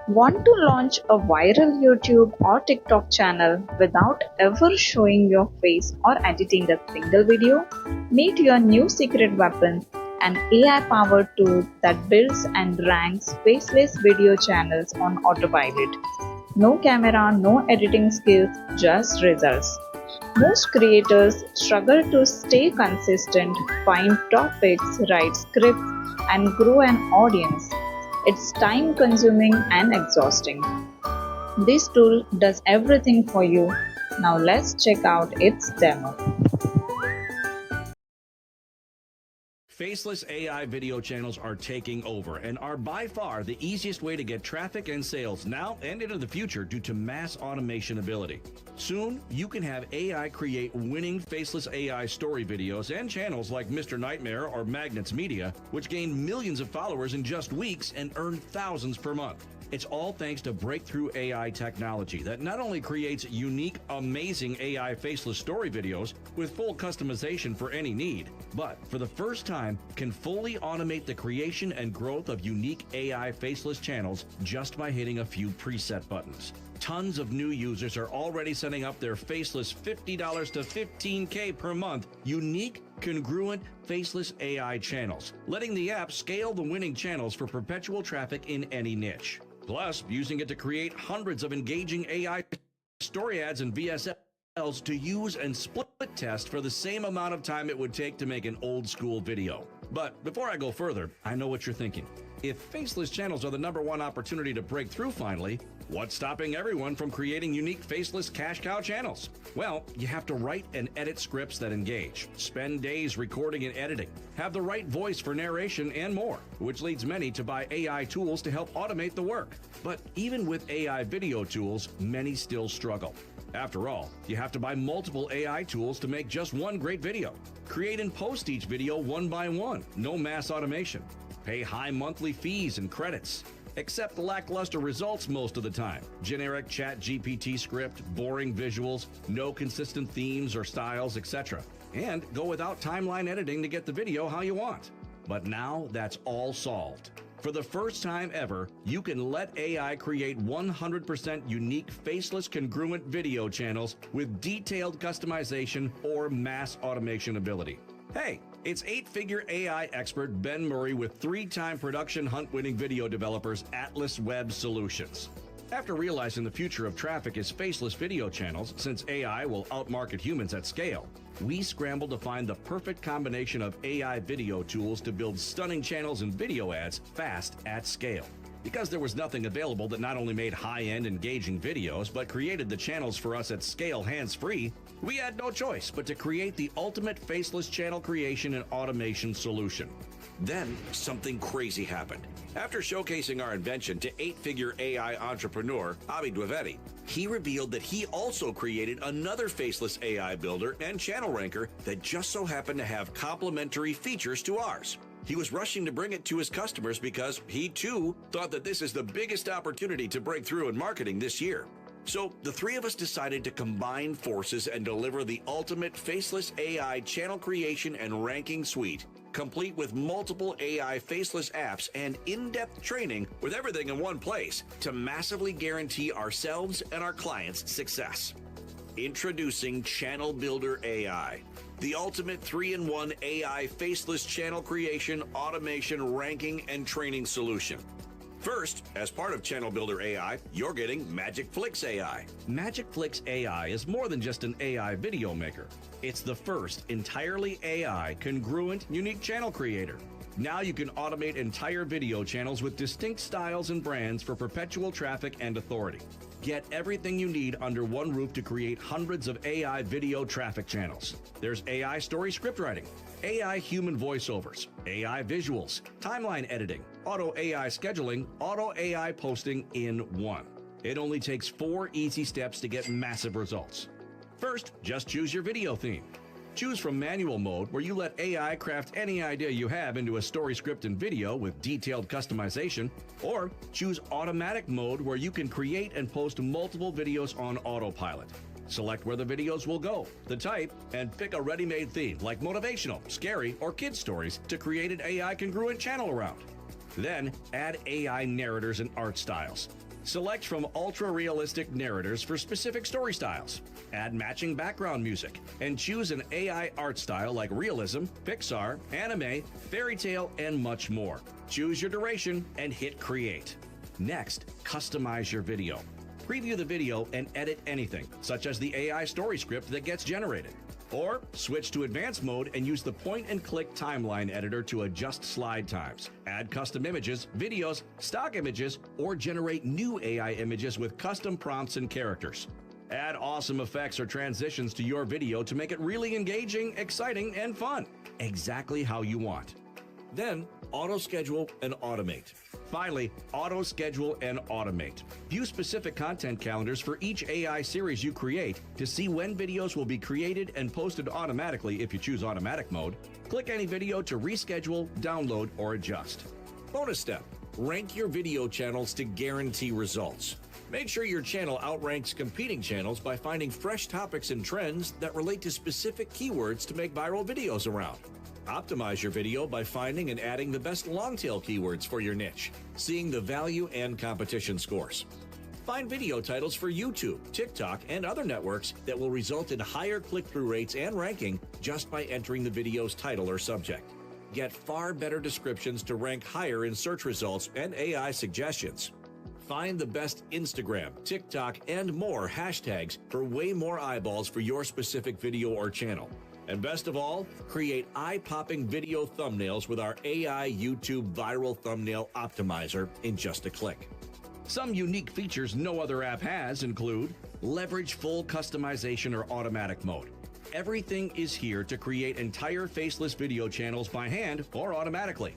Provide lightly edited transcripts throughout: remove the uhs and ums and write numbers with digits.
Want to launch a viral YouTube or TikTok channel without ever showing your face or editing a single video? Meet your new secret weapon, an AI-powered tool that builds and ranks faceless video channels on autopilot. No camera, no editing skills, just results. Most creators struggle to stay consistent, find topics, write scripts, and grow an audience. It's time consuming and exhausting. This tool does everything for you. Now let's check out its demo. Faceless AI video channels are taking over and are by far the easiest way to get traffic and sales now and into the future due to mass automation ability. Soon, you can have AI create winning faceless AI story videos and channels like Mr. Nightmare or Magnets Media, which gain millions of followers in just weeks and earn thousands per month. It's all thanks to breakthrough AI technology that not only creates unique, amazing AI faceless story videos with full customization for any need, but for the first time can fully automate the creation and growth of unique AI faceless channels just by hitting a few preset buttons. Tons of new users are already setting up their faceless $50 to $15K per month unique, congruent, faceless AI channels, letting the app scale the winning channels for perpetual traffic in any niche. Plus, using it to create hundreds of engaging AI story ads and VSLs to use and split test for the same amount of time it would take to make an old school video. But before I go further, I know what you're thinking. If faceless channels are the #1 opportunity to break through finally, what's stopping everyone from creating unique faceless cash cow channels? Well, you have to write and edit scripts that engage, spend days recording and editing, have the right voice for narration and more, which leads many to buy AI tools to help automate the work. But even with AI video tools, many still struggle. After all, you have to buy multiple AI tools to make just one great video. Create and post each video one by one, no mass automation. Pay high monthly fees and credits. Accept lackluster results most of the time. Generic chat GPT script, boring visuals, no consistent themes or styles, etc. And go without timeline editing to get the video how you want. But now that's all solved. For the first time ever, you can let AI create 100% unique faceless congruent video channels with detailed customization or mass automation ability. Hey, it's 8-figure AI expert Ben Murray with 3-time production hunt-winning video developers Atlas Web Solutions. After realizing the future of traffic is faceless video channels, since AI will outmarket humans at scale, we scrambled to find the perfect combination of AI video tools to build stunning channels and video ads fast at scale. Because there was nothing available that not only made high-end engaging videos, but created the channels for us at scale hands-free, we had no choice but to create the ultimate faceless channel creation and automation solution. Then, something crazy happened. After showcasing our invention to 8-figure AI entrepreneur Abi Dwevedi, he revealed that he also created another faceless AI builder and channel ranker that just so happened to have complementary features to ours. He was rushing to bring it to his customers because he too thought that this is the biggest opportunity to break through in marketing this year. So the three of us decided to combine forces and deliver the ultimate faceless AI channel creation and ranking suite, complete with multiple AI faceless apps and in-depth training with everything in one place to massively guarantee ourselves and our clients' success. Introducing ChannelBuilderAi, the ultimate 3-in-1 AI faceless channel creation, automation, ranking, and training solution. First, as part of ChannelBuilderAi, you're getting MagicFlix AI. MagicFlix AI is more than just an AI video maker. It's the first entirely AI, congruent, unique channel creator. Now you can automate entire video channels with distinct styles and brands for perpetual traffic and authority. Get everything you need under one roof to create hundreds of AI video traffic channels. There's AI story script writing, AI human voiceovers, AI visuals, timeline editing, auto AI scheduling, auto AI posting in one. It only takes 4 easy steps to get massive results. First, just choose your video theme. Choose from manual mode, where you let AI craft any idea you have into a story script and video with detailed customization, or choose automatic mode, where you can create and post multiple videos on autopilot. Select where the videos will go, the type, and pick a ready-made theme like motivational, scary, or kids stories to create an AI congruent channel around. Then add AI narrators and art styles. Select from ultra-realistic narrators for specific story styles. Add matching background music and choose an AI art style like realism, Pixar, anime, fairy tale, and much more. Choose your duration and hit create. Next, customize your video. Preview the video and edit anything, such as the AI story script that gets generated. Or switch to advanced mode and use the point-and-click timeline editor to adjust slide times, add custom images, videos, stock images, or generate new AI images with custom prompts and characters. Add awesome effects or transitions to your video to make it really engaging, exciting, and fun, exactly how you want. Then, auto-schedule and automate. Finally, auto-schedule and automate. View specific content calendars for each AI series you create to see when videos will be created and posted automatically if you choose automatic mode. Click any video to reschedule, download, or adjust. Bonus step: rank your video channels to guarantee results. Make sure your channel outranks competing channels by finding fresh topics and trends that relate to specific keywords to make viral videos around. Optimize your video by finding and adding the best long-tail keywords for your niche, seeing the value and competition scores. Find video titles for YouTube, TikTok, and other networks that will result in higher click-through rates and ranking just by entering the video's title or subject. Get far better descriptions to rank higher in search results and AI suggestions. Find the best Instagram, TikTok, and more hashtags for way more eyeballs for your specific video or channel. And best of all, create eye-popping video thumbnails with our AI YouTube Viral Thumbnail Optimizer in just a click. Some unique features no other app has include leverage full customization or automatic mode. Everything is here to create entire faceless video channels by hand or automatically.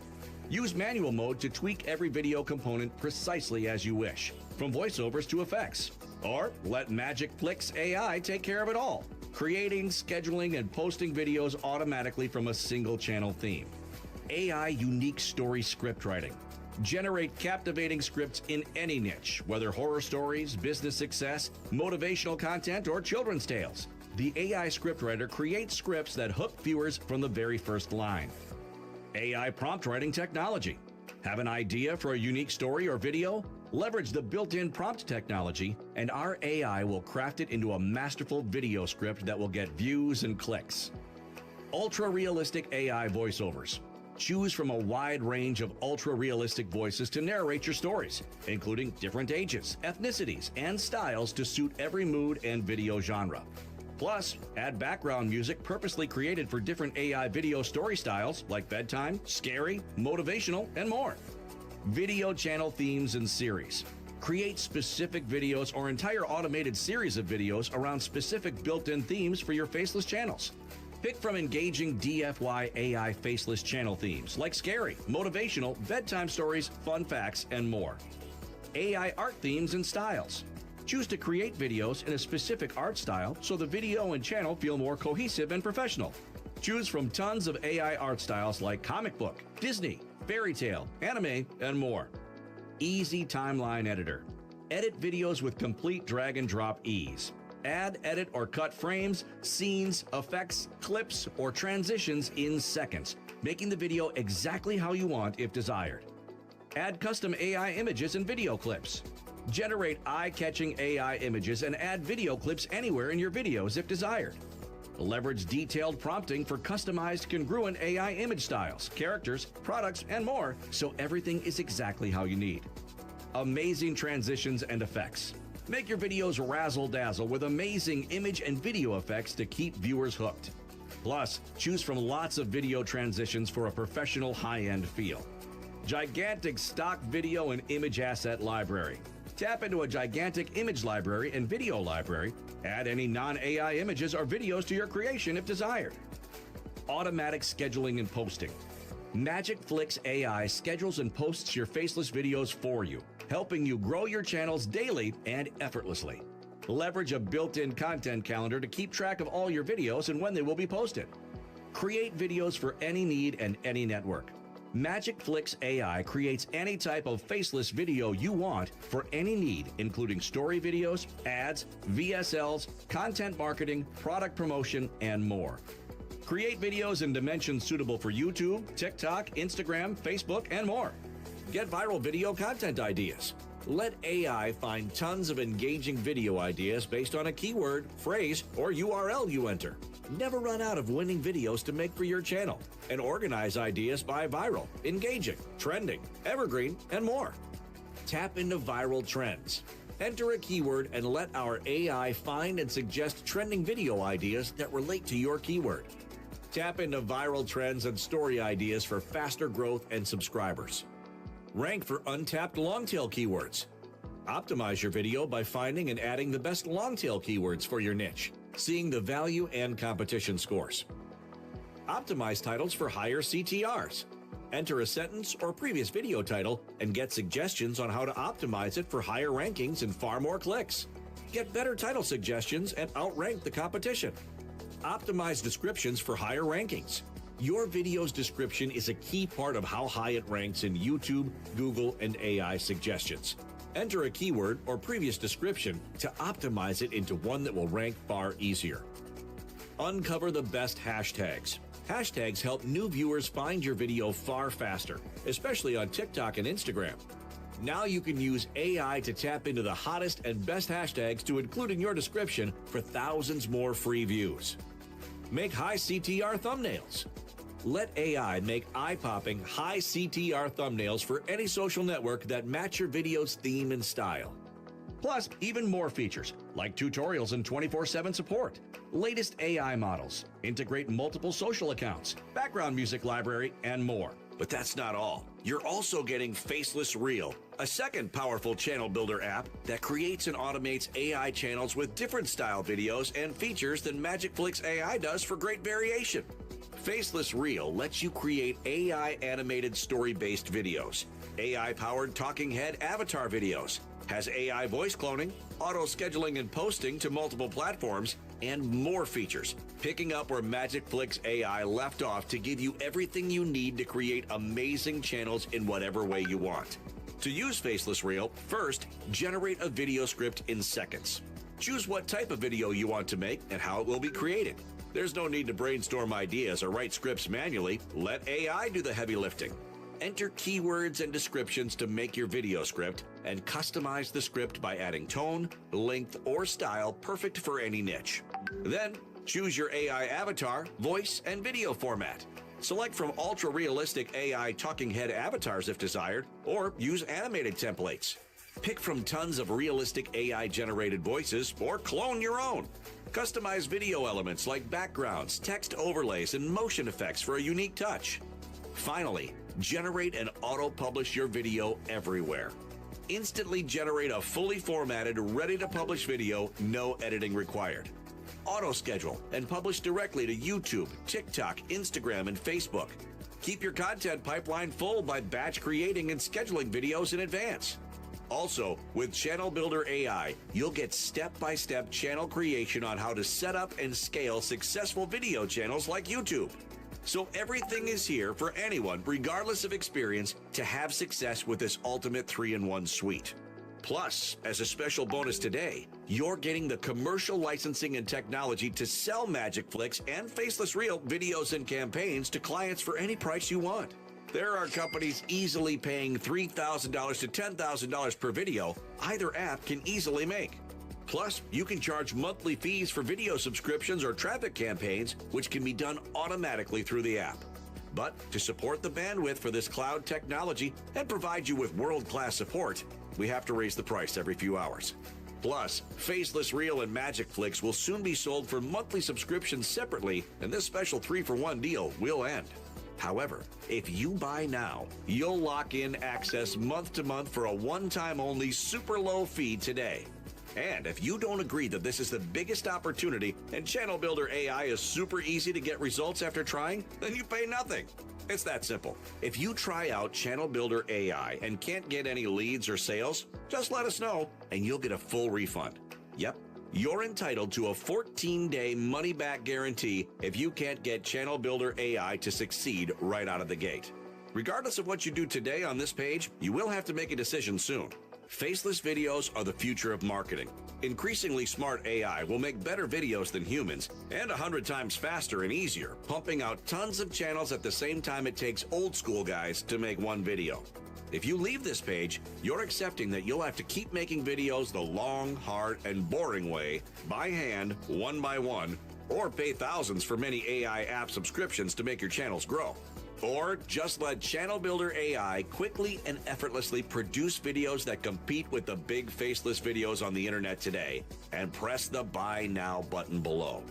Use manual mode to tweak every video component precisely as you wish, from voiceovers to effects. Or let Magicflix AI take care of it all, creating, scheduling, and posting videos automatically from a single channel theme. AI unique story script writing. Generate captivating scripts in any niche, whether horror stories, business success, motivational content, or children's tales. The AI scriptwriter creates scripts that hook viewers from the very first line. AI prompt writing technology. Have an idea for a unique story or video? Leverage the built-in prompt technology, and our AI will craft it into a masterful video script that will get views and clicks. Ultra-realistic AI voiceovers. Choose from a wide range of ultra-realistic voices to narrate your stories, including different ages, ethnicities, and styles to suit every mood and video genre. Plus, add background music purposely created for different AI video story styles like bedtime, scary, motivational, and more. Video channel themes and series. Create specific videos or entire automated series of videos around specific built-in themes for your faceless channels. Pick from engaging DFY AI faceless channel themes like scary, motivational, bedtime stories, fun facts, and more. AI art themes and styles. Choose to create videos in a specific art style so the video and channel feel more cohesive and professional. Choose from tons of AI art styles like comic book, Disney, fairy tale, anime, and more. Easy timeline editor. Edit videos with complete drag and drop ease. Add, edit, or cut frames, scenes, effects, clips, or transitions in seconds, making the video exactly how you want if desired. Add custom AI images and video clips. Generate eye-catching AI images and add video clips anywhere in your videos if desired. Leverage detailed prompting for customized congruent AI image styles, characters, products, and more, so everything is exactly how you need. Amazing transitions and effects. Make your videos razzle-dazzle with amazing image and video effects to keep viewers hooked. Plus, choose from lots of video transitions for a professional high-end feel. Gigantic stock video and image asset library. Tap into a gigantic image library and video library. Add any non-AI images or videos to your creation if desired. Automatic scheduling and posting. Magicflix AI schedules and posts your faceless videos for you, helping you grow your channels daily and effortlessly. Leverage a built-in content calendar to keep track of all your videos and when they will be posted. Create videos for any need and any network. Magicflix AI creates any type of faceless video you want for any need, including story videos, ads, VSLs, content marketing, product promotion, and more. Create videos in dimensions suitable for YouTube, TikTok, Instagram, Facebook, and more. Get viral video content ideas. Let AI find tons of engaging video ideas based on a keyword, phrase, or URL you enter. Never run out of winning videos to make for your channel, and organize ideas by viral, engaging, trending, evergreen, and more. Tap into viral trends. Enter a keyword and let our AI find and suggest trending video ideas that relate to your keyword. Tap into viral trends and story ideas for faster growth and subscribers. Rank for untapped long-tail keywords. Optimize your video by finding and adding the best long-tail keywords for your niche, seeing the value and competition scores. Optimize titles for higher CTRs. Enter a sentence or previous video title and get suggestions on how to optimize it for higher rankings and far more clicks. Get better title suggestions and outrank the competition. Optimize descriptions for higher rankings. Your video's description is a key part of how high it ranks in YouTube, Google, and AI suggestions. Enter a keyword or previous description to optimize it into one that will rank far easier. Uncover the best hashtags. Hashtags help new viewers find your video far faster, especially on TikTok and Instagram. Now you can use AI to tap into the hottest and best hashtags to include in your description for thousands more free views. Make high CTR thumbnails. Let AI make eye-popping, high CTR thumbnails for any social network that match your video's theme and style. Plus, even more features like tutorials and 24/7 support, latest AI models, integrate multiple social accounts, background music library, and more. But that's not all. You're also getting Faceless Reel, a second powerful channel builder app that creates and automates AI channels with different style videos and features than Magicflix AI does for great variation. Faceless Reel lets you create AI animated story-based videos, AI-powered talking head avatar videos, has AI voice cloning, auto-scheduling and posting to multiple platforms, and more features, picking up where Magicflix AI left off to give you everything you need to create amazing channels in whatever way you want. To use Faceless Reel, first, generate a video script in seconds. Choose what type of video you want to make and how it will be created. There's no need to brainstorm ideas or write scripts manually. Let AI do the heavy lifting. Enter keywords and descriptions to make your video script and customize the script by adding tone, length, or style perfect for any niche. Then, choose your AI avatar, voice, and video format. Select from ultra-realistic AI talking head avatars if desired, or use animated templates. Pick from tons of realistic AI-generated voices or clone your own. Customize video elements like backgrounds, text overlays, and motion effects for a unique touch. Finally, generate and auto-publish your video everywhere. Instantly generate a fully formatted, ready-to-publish video, no editing required. Auto-schedule and publish directly to YouTube, TikTok, Instagram, and Facebook. Keep your content pipeline full by batch creating and scheduling videos in advance. Also, with ChannelBuilderAi, you'll get step-by-step channel creation on how to set up and scale successful video channels like YouTube. So everything is here for anyone, regardless of experience, to have success with this ultimate 3-in-1 suite. Plus, as a special bonus today, you're getting the commercial licensing and technology to sell Magicflix and Faceless Reel videos and campaigns to clients for any price you want. There are companies easily paying $3,000 to $10,000 per video either app can easily make. Plus, you can charge monthly fees for video subscriptions or traffic campaigns, which can be done automatically through the app. But to support the bandwidth for this cloud technology and provide you with world-class support, we have to raise the price every few hours. Plus, Faceless Reel and Magicflix will soon be sold for monthly subscriptions separately, and this special 3-for-1 deal will end. However, if you buy now, you'll lock in access month to month for a one-time only super low fee today. And if you don't agree that this is the biggest opportunity and ChannelBuilderAi is super easy to get results after trying, then you pay nothing. It's that simple. If you try out ChannelBuilderAi and can't get any leads or sales, just let us know and you'll get a full refund. Yep, you're entitled to a 14-day money-back guarantee if you can't get ChannelBuilderAi to succeed right out of the gate. Regardless of what you do today on this page, you will have to make a decision soon. Faceless videos are the future of marketing. Increasingly smart AI will make better videos than humans and 100 times faster and easier, pumping out tons of channels at the same time it takes old school guys to make one video. If you leave this page, you're accepting that you'll have to keep making videos the long, hard, and boring way, by hand, one by one, or pay thousands for many AI app subscriptions to make your channels grow. Or just let ChannelBuilderAi quickly and effortlessly produce videos that compete with the big faceless videos on the internet today, and press the Buy Now button below.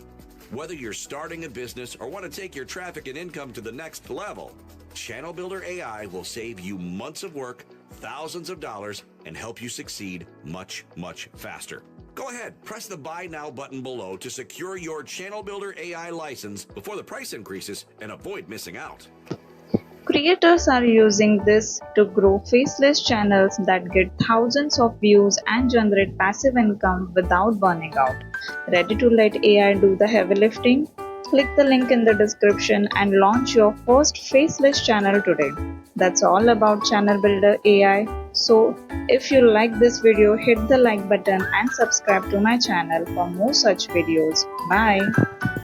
Whether you're starting a business or want to take your traffic and income to the next level, ChannelBuilderAi will save you months of work, thousands of dollars, and help you succeed much, much faster. Go ahead, press the Buy Now button below to secure your ChannelBuilderAi license before the price increases and avoid missing out. Creators are using this to grow faceless channels that get thousands of views and generate passive income without burning out. Ready to let AI do the heavy lifting? Click the link in the description and launch your first faceless channel today. That's all about Channel Builder AI. So, if you like this video, hit the like button and subscribe to my channel for more such videos. Bye.